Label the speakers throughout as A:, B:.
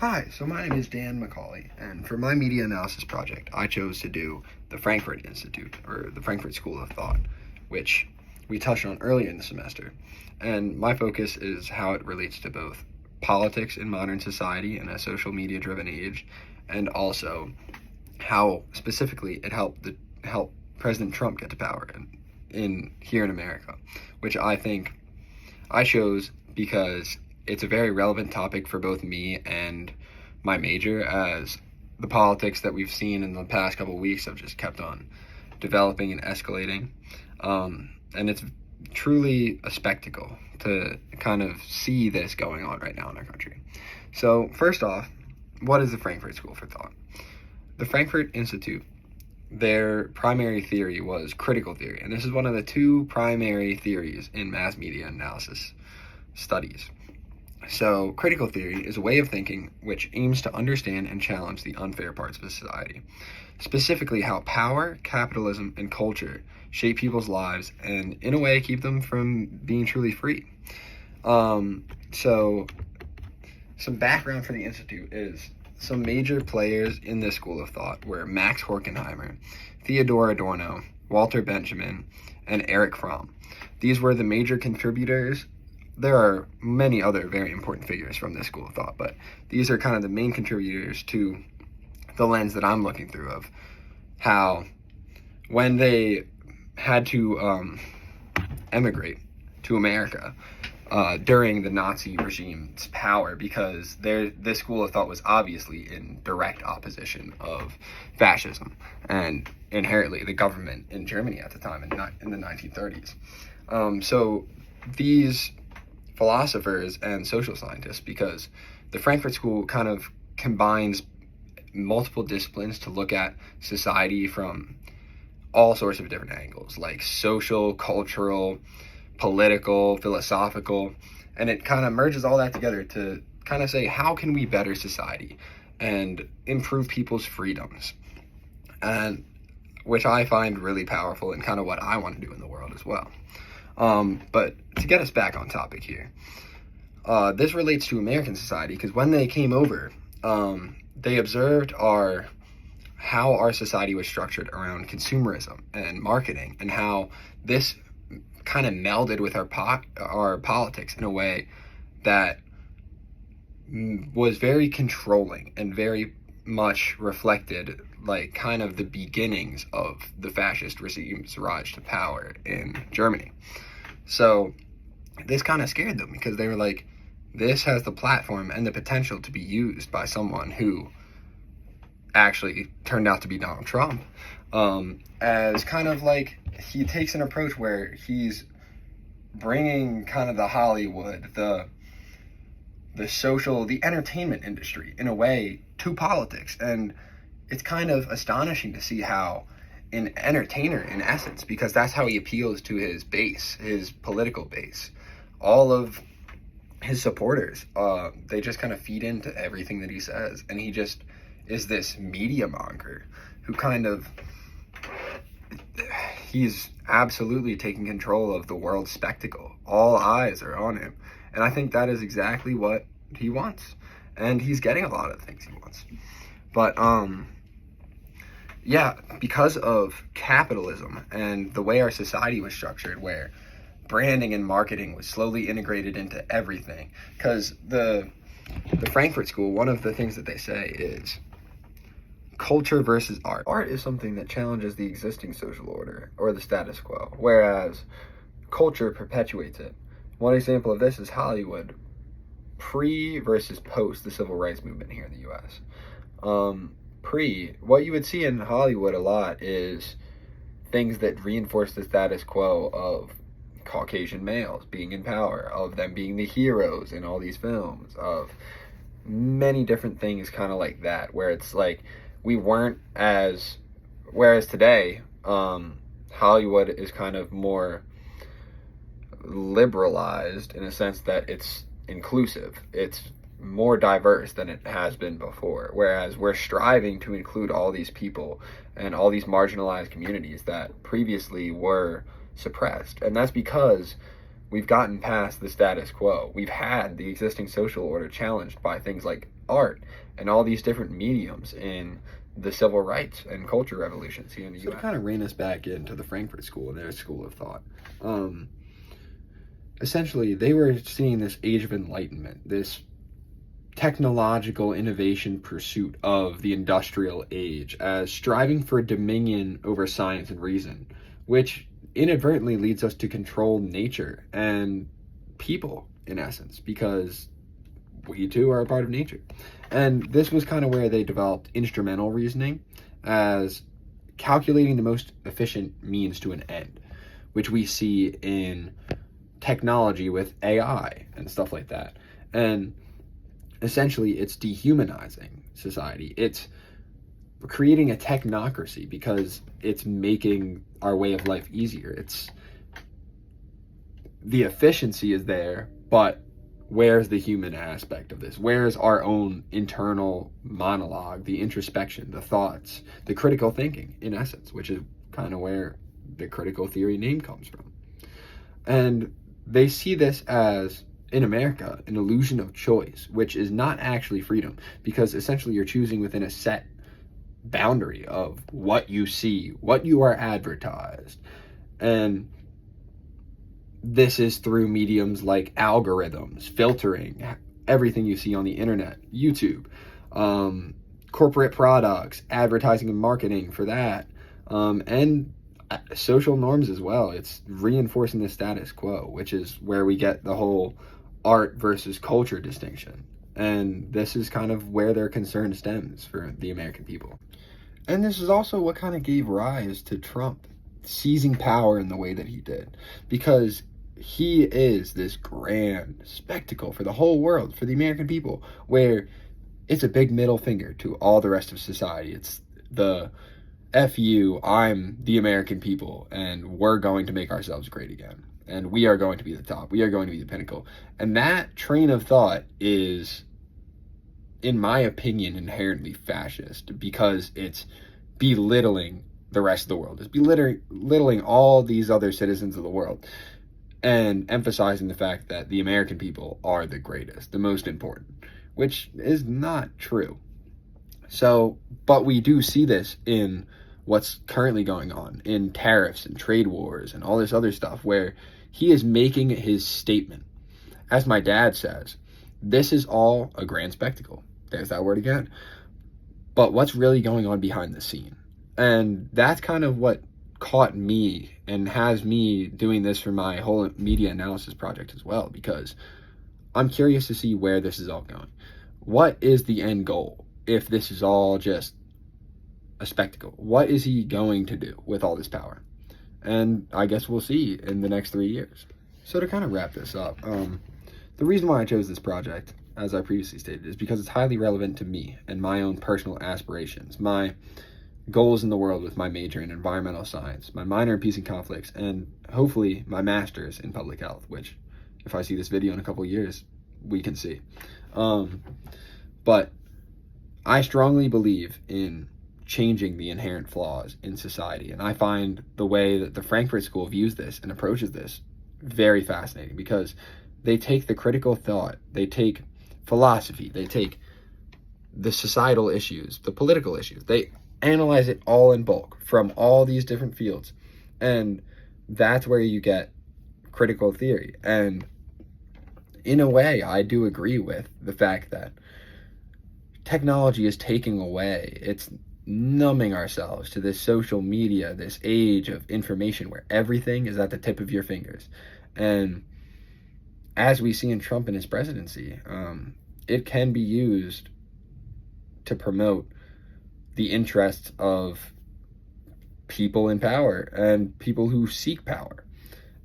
A: Hi, so my name is Dan McCauley, and for my media analysis project, I chose to do the Frankfurt Institute, or the Frankfurt School of Thought, which we touched on earlier in the semester. And my focus is how it relates to both politics in modern society in a social media-driven age, and also how specifically it helped President Trump get to power here in America, which I think I chose because it's a very relevant topic for both me and my major, as the politics that we've seen in the past couple of weeks have just kept on developing and escalating. And it's truly a spectacle to kind of see this going on right now in our country. So first off, what is the Frankfurt School for Thought? The Frankfurt Institute, their primary theory was critical theory, and this is one of the two primary theories in mass media analysis studies. So, critical theory is a way of thinking which aims to understand and challenge the unfair parts of society, specifically how power, capitalism, and culture shape people's lives and, in a way, keep them from being truly free. So, some background for the Institute is some major players in this school of thought were Max Horkheimer, Theodor Adorno, Walter Benjamin, and Erich Fromm. These were the major contributors. There are many other very important figures from this school of thought, but these are kind of the main contributors to the lens that I'm looking through of how when they had to emigrate to America during the Nazi regime's power, because this school of thought was obviously in direct opposition of fascism and inherently the government in Germany at the time in the 1930s. So these philosophers and social scientists, because the Frankfurt School kind of combines multiple disciplines to look at society from all sorts of different angles, like social, cultural, political, philosophical, and it kind of merges all that together to kind of say, how can we better society and improve people's freedoms? And which I find really powerful and kind of what I want to do in the world as well. But to get us back on topic here, this relates to American society, because when they came over, they observed how our society was structured around consumerism and marketing, and how this kind of melded with our politics in a way that was very controlling and very much reflected like kind of the beginnings of the fascist regime's rise to power in Germany. So this kind of scared them, because they were like, this has the platform and the potential to be used by someone who actually turned out to be Donald Trump, as kind of like he takes an approach where he's bringing kind of the Hollywood, the social, the entertainment industry in a way to politics. And it's kind of astonishing to see how an entertainer, in essence, because that's how he appeals to his base, his political base, all of his supporters, they just kind of feed into everything that he says. And he just is this media monger who kind of, he's absolutely taking control of the world's spectacle. All eyes are on him. And I think that is exactly what he wants. And he's getting a lot of the things he wants. But, yeah, because of capitalism and the way our society was structured, where branding and marketing was slowly integrated into everything. Because the Frankfurt School, one of the things that they say is culture versus art. Art is something that challenges the existing social order or the status quo, whereas culture perpetuates it. One example of this is Hollywood, pre versus post the civil rights movement here in the U.S. What you would see in Hollywood a lot is things that reinforce the status quo of Caucasian males being in power, of them being the heroes in all these films, of many different things kind of like that, where it's like whereas today, Hollywood is kind of more liberalized in a sense that it's inclusive. It's more diverse than it has been before, whereas we're striving to include all these people and all these marginalized communities that previously were suppressed. And that's because we've gotten past the status quo. We've had the existing social order challenged by things like art and all these different mediums in the civil rights and culture revolutions here in the U.S. So to kind of rein us back into the Frankfurt School and their school of thought, essentially they were seeing this age of enlightenment, this technological innovation pursuit of the industrial age as striving for dominion over science and reason, which inadvertently leads us to control nature and people in essence, because we too are a part of nature. And this was kind of where they developed instrumental reasoning as calculating the most efficient means to an end, which we see in technology with AI and stuff like that. And essentially it's dehumanizing society. It's creating a technocracy because it's making our way of life easier. It's the efficiency is there, but where's the human aspect of this? Where's our own internal monologue, the introspection, the thoughts, the critical thinking, in essence, which is kind of where the critical theory name comes from. And they see this as, in America, an illusion of choice, which is not actually freedom, because essentially you're choosing within a set boundary of what you see, what you are advertised. And this is through mediums like algorithms, filtering everything you see on the internet, YouTube, corporate products, advertising and marketing for that, and social norms as well. It's reinforcing the status quo, which is where we get the whole art versus culture distinction. And this is kind of where their concern stems for the American people. And this is also what kind of gave rise to Trump seizing power in the way that he did, because he is this grand spectacle for the whole world, for the American people, where it's a big middle finger to all the rest of society. It's the F you, I'm the American people, and we're going to make ourselves great again. And we are going to be the top. We are going to be the pinnacle. And that train of thought is, in my opinion, inherently fascist, because it's belittling the rest of the world. It's belittling all these other citizens of the world, and emphasizing the fact that the American people are the greatest, the most important, which is not true. So, but we do see this in what's currently going on in tariffs and trade wars and all this other stuff, where he is making his statement. As my dad says, this is all a grand spectacle. There's that word again. But what's really going on behind the scene? And that's kind of what caught me and has me doing this for my whole media analysis project as well, because I'm curious to see where this is all going. What is the end goal if this is all just a spectacle? What is he going to do with all this power? And I guess we'll see in the next 3 years. So to kind of wrap this up, the reason why I chose this project, as I previously stated, is because it's highly relevant to me and my own personal aspirations, my goals in the world with my major in environmental science, my minor in peace and conflicts, and hopefully my master's in public health, which if I see this video in a couple of years, we can see. But I strongly believe in changing the inherent flaws in society, and I find the way that the Frankfurt School views this and approaches this very fascinating, because they take the critical thought, they take philosophy, they take the societal issues, the political issues, they analyze it all in bulk from all these different fields, and that's where you get critical theory. And in a way, I do agree with the fact that technology is taking away, it's numbing ourselves to this social media, this age of information where everything is at the tip of your fingers. And as we see in Trump and his presidency, it can be used to promote the interests of people in power and people who seek power.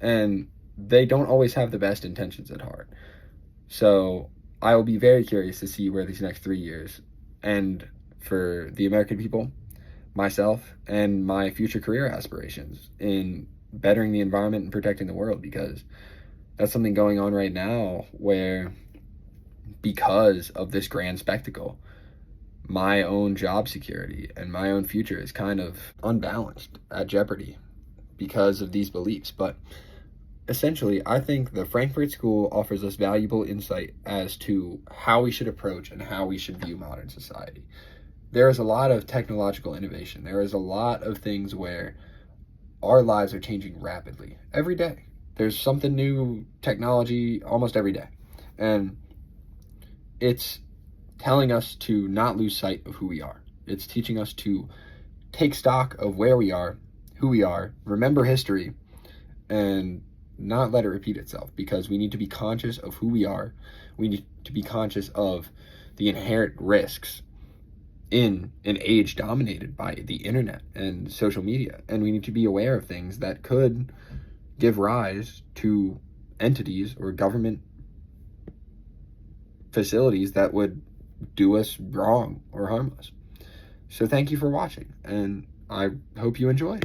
A: And they don't always have the best intentions at heart. So I will be very curious to see where these next 3 years end for the American people, myself, and my future career aspirations in bettering the environment and protecting the world, because that's something going on right now where, because of this grand spectacle, my own job security and my own future is kind of unbalanced, at jeopardy, because of these beliefs. But essentially, I think the Frankfurt School offers us valuable insight as to how we should approach and how we should view modern society. There is a lot of technological innovation. There is a lot of things where our lives are changing rapidly every day. There's something new technology almost every day. And it's telling us to not lose sight of who we are. It's teaching us to take stock of where we are, who we are, remember history, and not let it repeat itself, because we need to be conscious of who we are. We need to be conscious of the inherent risks in an age dominated by the internet and social media. And we need to be aware of things that could give rise to entities or government facilities that would do us wrong or harm us. So thank you for watching, and I hope you enjoy.